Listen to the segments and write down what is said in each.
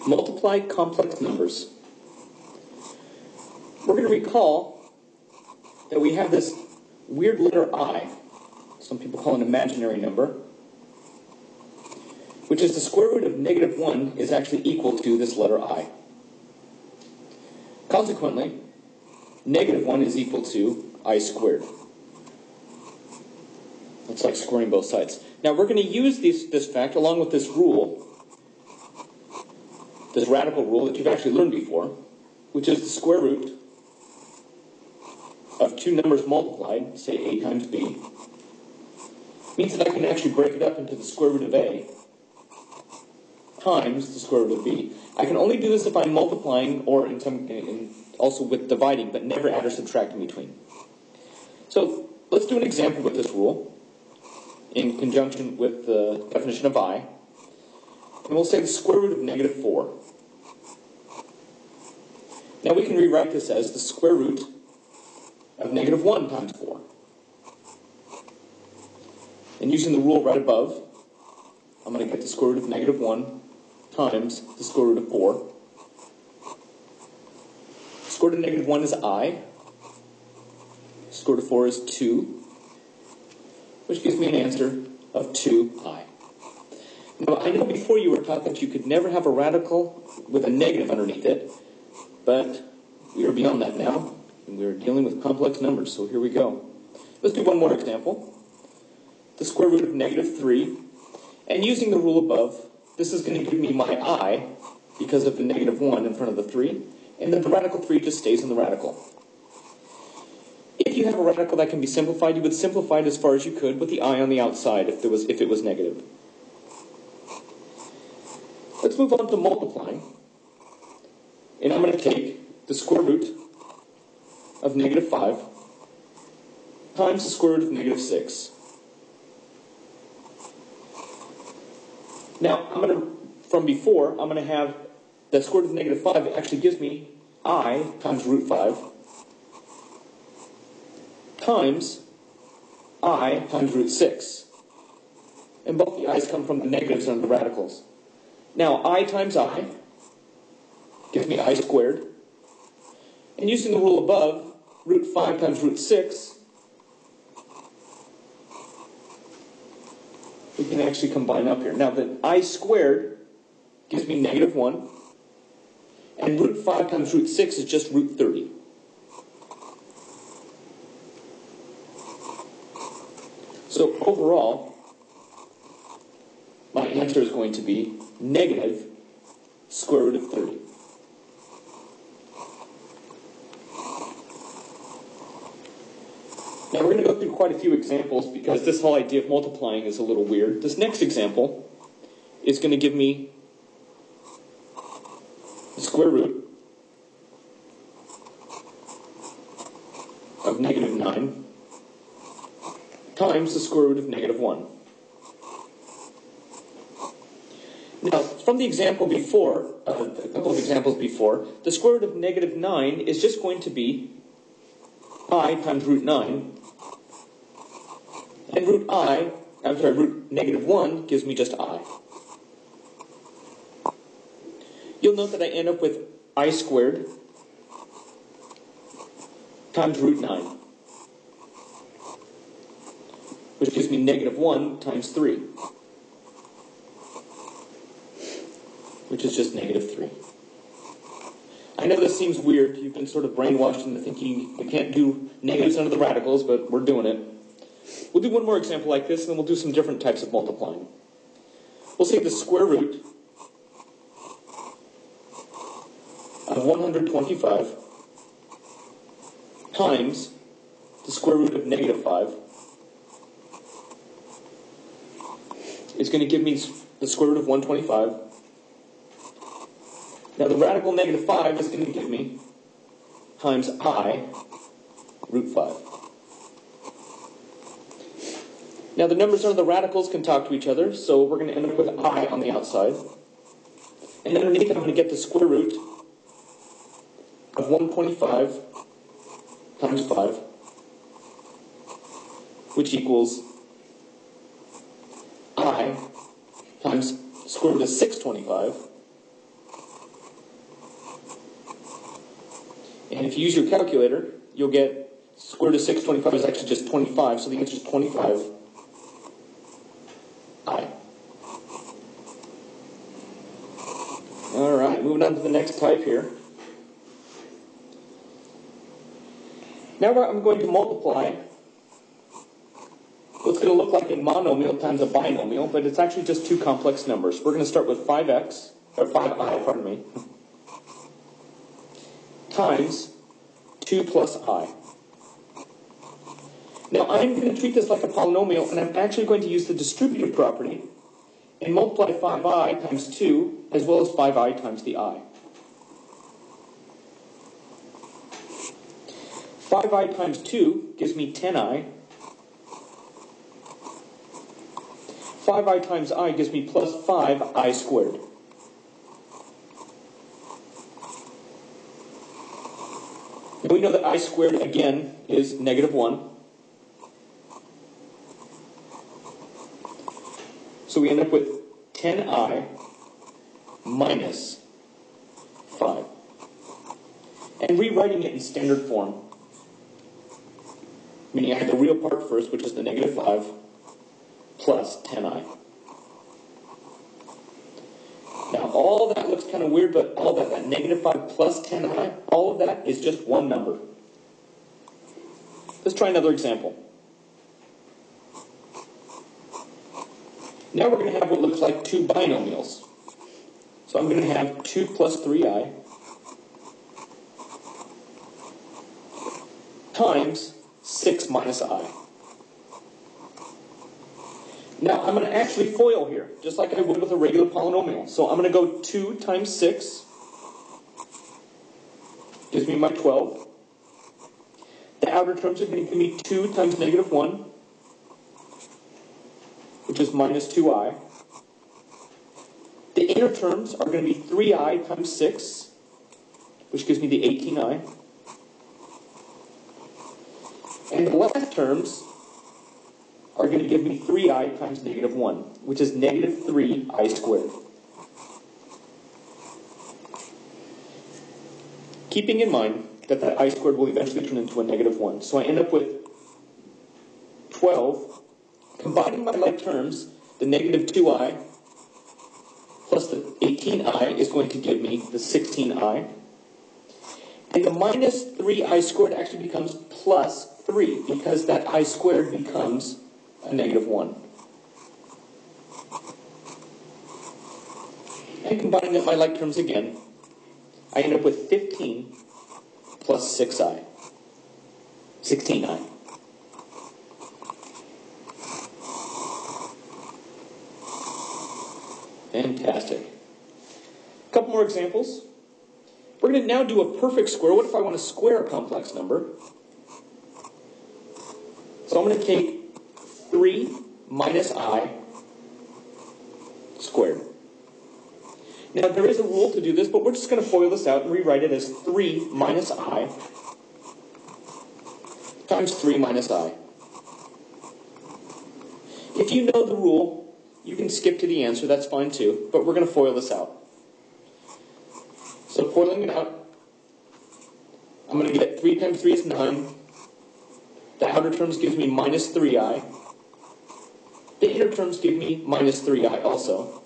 Multiply complex numbers. We're going to recall that we have this weird letter I, some people call an imaginary number, which is the square root of negative 1 is actually equal to this letter I. Consequently, negative 1 is equal to I squared. It's like squaring both sides. Now we're going to use this fact along with this rule, this radical rule that you've actually learned before, which is the square root of two numbers multiplied, say a times b, means that I can actually break it up into the square root of a times the square root of b. I can only do this if I'm multiplying or also with dividing, but never add or subtract in between. So let's do an example with this rule in conjunction with the definition of I. And we'll say the square root of negative 4. Now we can rewrite this as the square root of negative 1 times 4. And using the rule right above, I'm going to get the square root of negative 1 times the square root of 4. Square root of negative 1 is I. Square root of 4 is 2, which gives me an answer of 2i. Now, I know before you were taught that you could never have a radical with a negative underneath it, but we are beyond that now, and we are dealing with complex numbers, so here we go. Let's do one more example. The square root of negative 3, and using the rule above, this is going to give me my I, because of the negative 1 in front of the 3, and then the radical 3 just stays in the radical. If you have a radical that can be simplified, you would simplify it as far as you could with the I on the outside if it was negative. Let's move on to multiplying. And I'm going to take the square root of negative 5 times the square root of negative 6. Now, from before, I'm going to have the square root of negative 5 actually gives me I times root 5 times I times root 6. And both the i's come from the negatives and the radicals. Now, I times I gives me I squared. And using the rule above, root 5 times root 6, we can actually combine up here. Now, the I squared gives me negative 1. And root 5 times root 6 is just root 30. So overall, my answer is going to be negative square root of 30. Now we're going to go through quite a few examples because this whole idea of multiplying is a little weird. This next example is going to give me the square root of negative 9 times the square root of negative 1. Now, from the example before, a couple of examples before, the square root of negative 9 is just going to be I times root 9. And root negative 1 gives me just I. You'll note that I end up with I squared times root 9, which gives me negative 1 times 3, which is just negative 3. I know this seems weird. You've been sort of brainwashed into thinking you can't do negatives under the radicals, but we're doing it. We'll do one more example like this, and then we'll do some different types of multiplying. We'll say the square root of 125 times the square root of negative 5 is going to give me the square root of 125. Now the radical negative 5 is going to give me times I root 5. Now the numbers under the radicals can talk to each other, so we're going to end up with I on the outside. And underneath I'm going to get the square root of 125 times 5, which equals I times the square root of 625 And if you use your calculator, you'll get square root of 625 is actually just 25, so the answer is 25i. All right, moving on to the next type here. Now I'm going to multiply what's going to look like a monomial times a binomial, but it's actually just two complex numbers. We're going to start with 5i, times 2 plus I. Now I'm going to treat this like a polynomial, and I'm actually going to use the distributive property and multiply 5i times 2 as well as 5i times the I. 5i times 2 gives me 10i. 5i times I gives me plus 5i squared. And we know that I squared, again, is negative 1. So we end up with 10i minus 5. And rewriting it in standard form, meaning I have the real part first, which is the negative 5, plus 10i. Now, all of that looks kind of weird, but all that negative 5 plus 10i, all of that is just one number. Let's try another example. Now we're going to have what looks like two binomials. So I'm going to have 2 plus 3i times 6 minus I. Now I'm going to actually FOIL here, just like I would with a regular polynomial. So I'm going to go 2 times 6, gives me my 12. The outer terms are going to give me 2 times negative 1, which is minus 2i. The inner terms are going to be 3i times 6, which gives me the 18i. And the last terms are going to give me 3i times negative 1, which is negative 3i squared. Keeping in mind that that I squared will eventually turn into a negative 1. So I end up with 12. Combining my like terms, the negative 2i plus the 18i is going to give me the 16i. And the minus 3i squared actually becomes plus 3, because that I squared becomes a negative 1. And combining up my like terms again, I end up with 15 plus 6i. 16i. Fantastic. A couple more examples. We're going to now do a perfect square. What if I want to square a complex number? So I'm going to take 3 minus I squared. Now there is a rule to do this, but we're just going to FOIL this out and rewrite it as 3 minus I times 3 minus I. If you know the rule, you can skip to the answer, that's fine too, but we're going to FOIL this out. So FOILing it out, I'm going to get 3 times 3 is 9. The outer terms gives me minus 3i. The inner terms give me minus 3i also.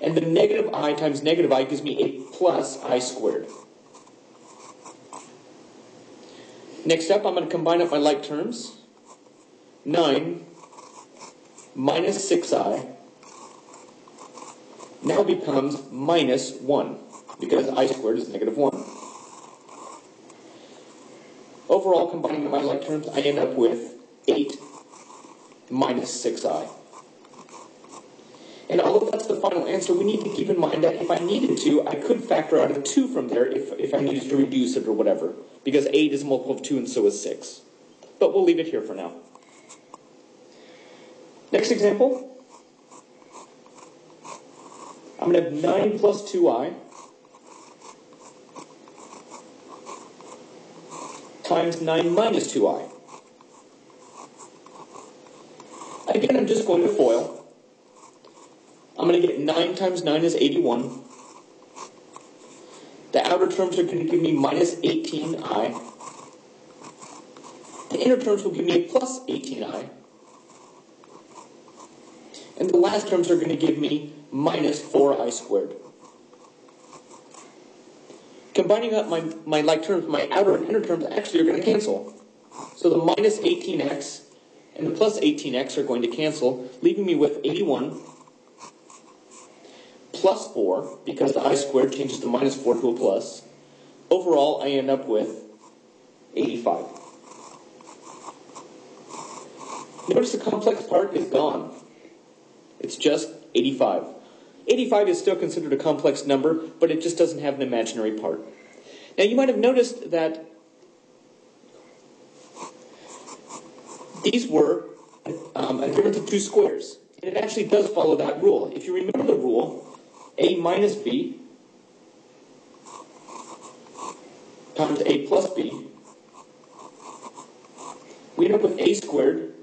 And the negative I times negative I gives me a plus I squared. Next up, I'm going to combine up my like terms. 9 minus 6i now becomes minus 1, because I squared is negative 1. Overall, combining my like terms, I end up with 8 minus 6i. And although that's the final answer, we need to keep in mind that if I needed to, I could factor out a 2 from there if I needed to reduce it or whatever, because 8 is a multiple of 2 and so is 6. But we'll leave it here for now. Next example. I'm going to have 9 plus 2i times 9 minus 2i. Again, I'm just going to FOIL. I'm going to get 9 times 9 is 81. The outer terms are going to give me minus 18i. The inner terms will give me a plus 18i. And the last terms are going to give me minus 4i squared. Combining up my like terms, my outer and inner terms actually are going to cancel. So the minus 18x and the plus 18x are going to cancel, leaving me with 81 plus 4, because the I squared changes the minus 4 to a plus. Overall, I end up with 85. Notice the complex part is gone. It's just 85. 85 is still considered a complex number, but it just doesn't have an imaginary part. Now, you might have noticed that these were a difference of two squares. And it actually does follow that rule. If you remember the rule, a minus b times a plus b, we end up with a squared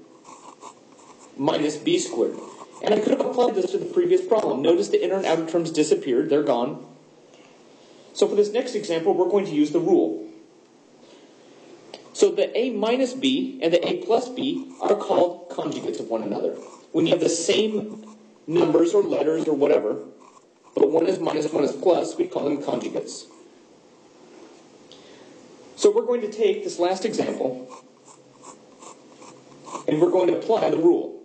minus b squared. And I could have applied this to the previous problem. Notice the inner and outer terms disappeared. They're gone. So for this next example, we're going to use the rule. So the a minus b and the a plus b are called conjugates of one another. When you have the same numbers or letters or whatever, but one is minus, one is plus, we call them conjugates. So we're going to take this last example, and we're going to apply the rule.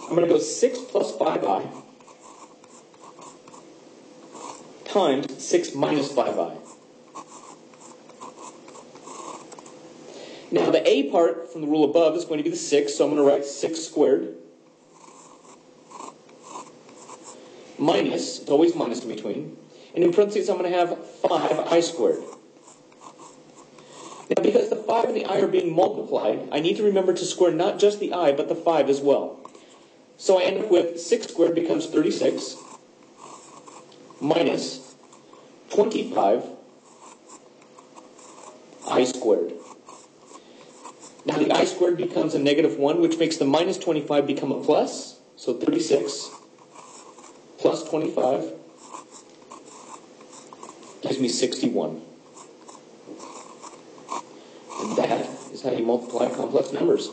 I'm going to go 6 plus 5i times 6 minus 5i. Now the a part from the rule above is going to be the 6, so I'm going to write 6 squared minus, it's always minus in between, and in parentheses I'm going to have 5i squared. Now because the 5 and the I are being multiplied, I need to remember to square not just the I, but the 5 as well. So I end up with 6 squared becomes 36 minus 25 I squared. Now the I squared becomes a negative 1, which makes the minus 25 become a plus. So 36 plus 25 gives me 61. And that is how you multiply complex numbers.